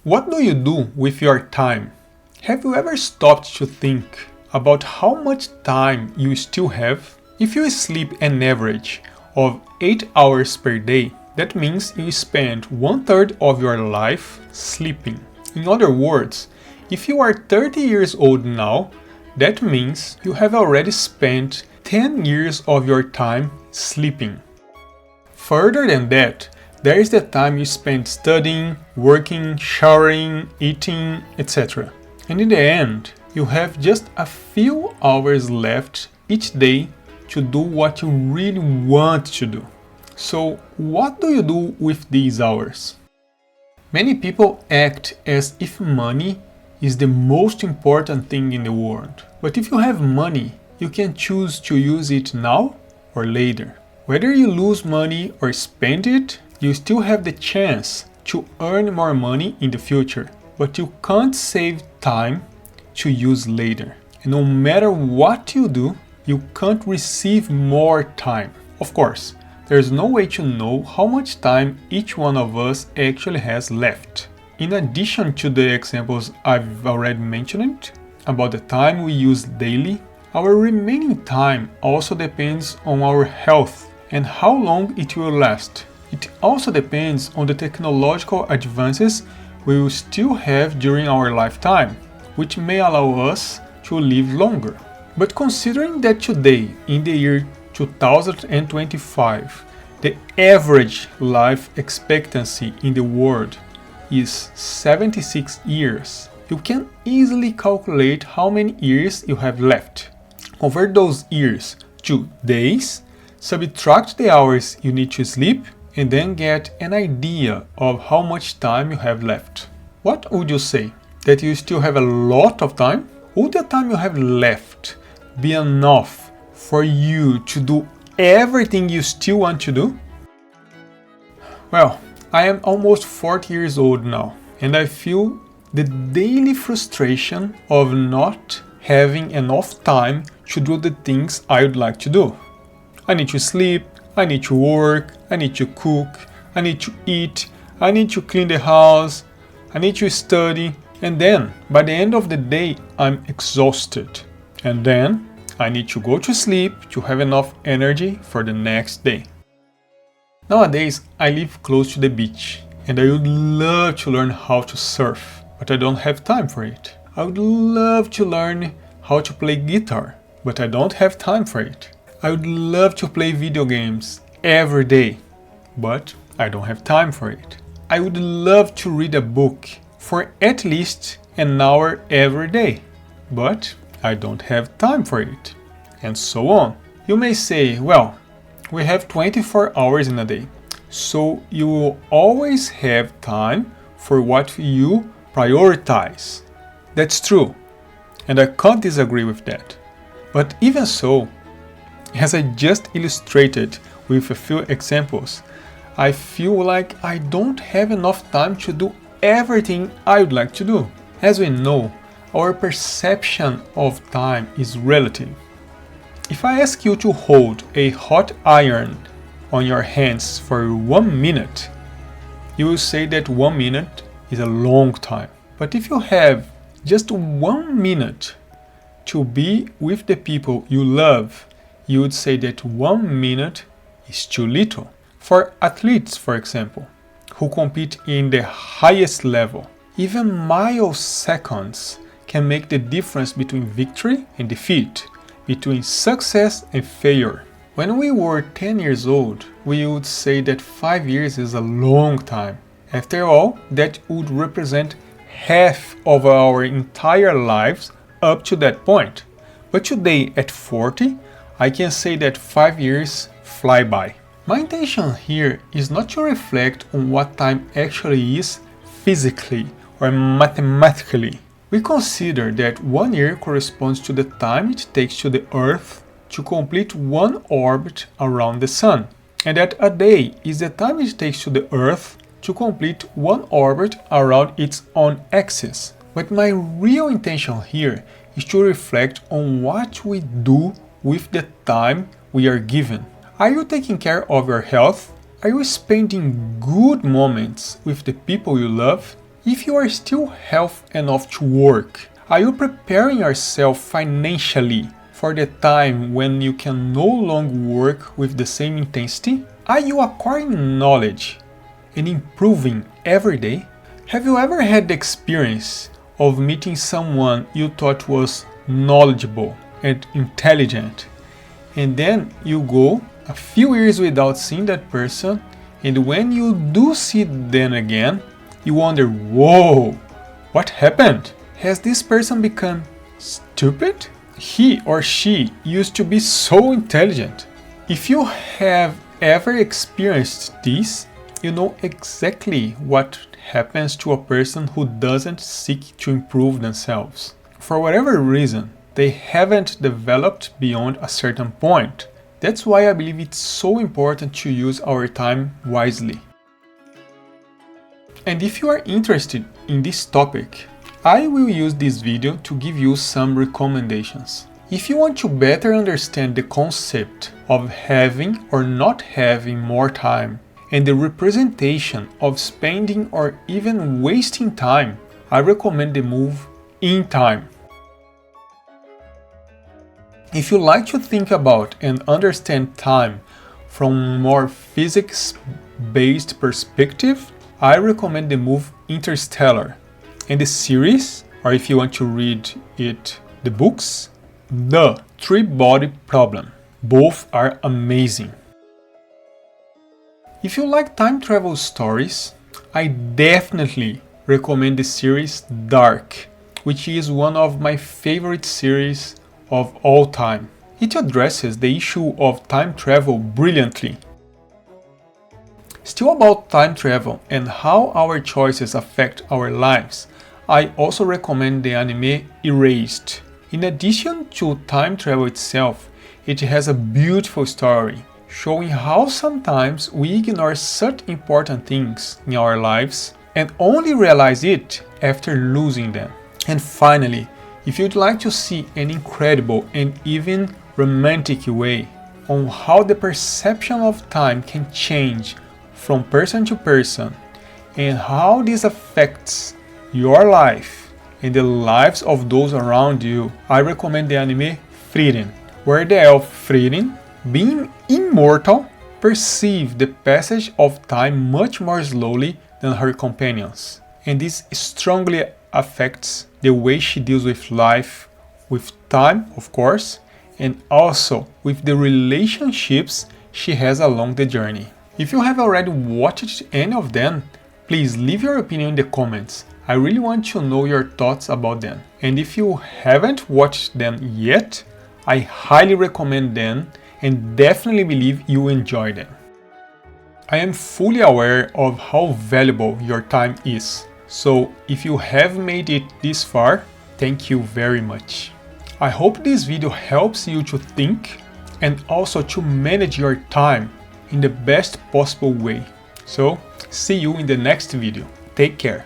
What do you do with your time? Have you ever stopped to think about how much time you still have? If you sleep an average of 8 hours per day, that means you spend 1/3 of your life sleeping. In other words, if you are 30 years old now, that means you have already spent 10 years of your time sleeping. Further than that, there is the time you spend studying, working, showering, eating, etc. And in the end, you have just a few hours left each day to do what you really want to do. So, what do you do with these hours? Many people act as if money is the most important thing in the world. But if you have money, you can choose to use it now or later. Whether you lose money or spend it, you still have the chance to earn more money in the future. But you can't save time to use later. And no matter what you do, you can't receive more time. Of course, there's no way to know how much time each one of us actually has left. In addition to the examples I've already mentioned about the time we use daily, our remaining time also depends on our health and how long it will last. It also depends on the technological advances we will still have during our lifetime, which may allow us to live longer. But considering that today, in the year 2025, the average life expectancy in the world is 76 years, you can easily calculate how many years you have left. Convert those years to days, subtract the hours you need to sleep, and then get an idea of how much time you have left. What would you say? That you still have a lot of time? Would the time you have left be enough for you to do everything you still want to do? Well, I am almost 40 years old now, and I feel the daily frustration of not having enough time to do the things I would like to do. I need to sleep, I need to work, I need to cook, I need to eat, I need to clean the house, I need to study, and then by the end of the day I'm exhausted. And then I need to go to sleep to have enough energy for the next day. Nowadays I live close to the beach and I would love to learn how to surf, but I don't have time for it. I would love to learn how to play guitar, but I don't have time for it. I would love to play video games every day, but I don't have time for it. I would love to read a book for at least an hour every day, but I don't have time for it, and so on. You may say, well, we have 24 hours in a day, so you will always have time for what you prioritize. That's true, and I can't disagree with that. But even so, as I just illustrated with a few examples, I feel like I don't have enough time to do everything I would like to do. As we know, our perception of time is relative. If I ask you to hold a hot iron on your hands for 1 minute, you will say that 1 minute is a long time. But if you have just 1 minute to be with the people you love, you would say that 1 minute is too little. For athletes, for example, who compete in the highest level, even milliseconds can make the difference between victory and defeat, between success and failure. When we were 10 years old, we would say that 5 years is a long time. After all, that would represent half of our entire lives up to that point. But today, at 40, I can say that 5 years fly by. My intention here is not to reflect on what time actually is physically or mathematically. We consider that 1 year corresponds to the time it takes to the Earth to complete one orbit around the Sun, and that a day is the time it takes to the Earth to complete one orbit around its own axis. But my real intention here is to reflect on what we do with the time we are given. Are you taking care of your health? Are you spending good moments with the people you love? If you are still healthy enough to work, are you preparing yourself financially for the time when you can no longer work with the same intensity? Are you acquiring knowledge and improving every day? Have you ever had the experience of meeting someone you thought was knowledgeable and intelligent, and then you go a few years without seeing that person, and when you do see them again, you wonder, whoa, what happened? Has this person become stupid? He or she used to be so intelligent. If you have ever experienced this, you know exactly what happens to a person who doesn't seek to improve themselves. For whatever reason, they haven't developed beyond a certain point. That's why I believe it's so important to use our time wisely. And if you are interested in this topic, I will use this video to give you some recommendations. If you want to better understand the concept of having or not having more time and the representation of spending or even wasting time, I recommend the move Intime. If you like to think about and understand time from a more physics-based perspective, I recommend the move Interstellar. And the series, or if you want to read it, the books, The Three-Body Problem. Both are amazing. If you like time travel stories, I definitely recommend the series Dark, which is one of my favorite series of all time. It addresses the issue of time travel brilliantly. Still about time travel and how our choices affect our lives, I also recommend the anime Erased. In addition to time travel itself, it has a beautiful story, showing how sometimes we ignore such important things in our lives and only realize it after losing them. And finally, if you'd like to see an incredible and even romantic way on how the perception of time can change from person to person and how this affects your life and the lives of those around you, I recommend the anime Frieren, where the elf Frieren, being immortal, perceives the passage of time much more slowly than her companions. And this strongly affects the way she deals with life, with time, of course, and also with the relationships she has along the journey. If you have already watched any of them, please leave your opinion in the comments. I really want to know your thoughts about them. And if you haven't watched them yet, I highly recommend them and definitely believe you enjoy them. I am fully aware of how valuable your time is. So if you have made it this far, thank you very much. I hope this video helps you to think and also to manage your time in the best possible way. So see you in the next video. Take care.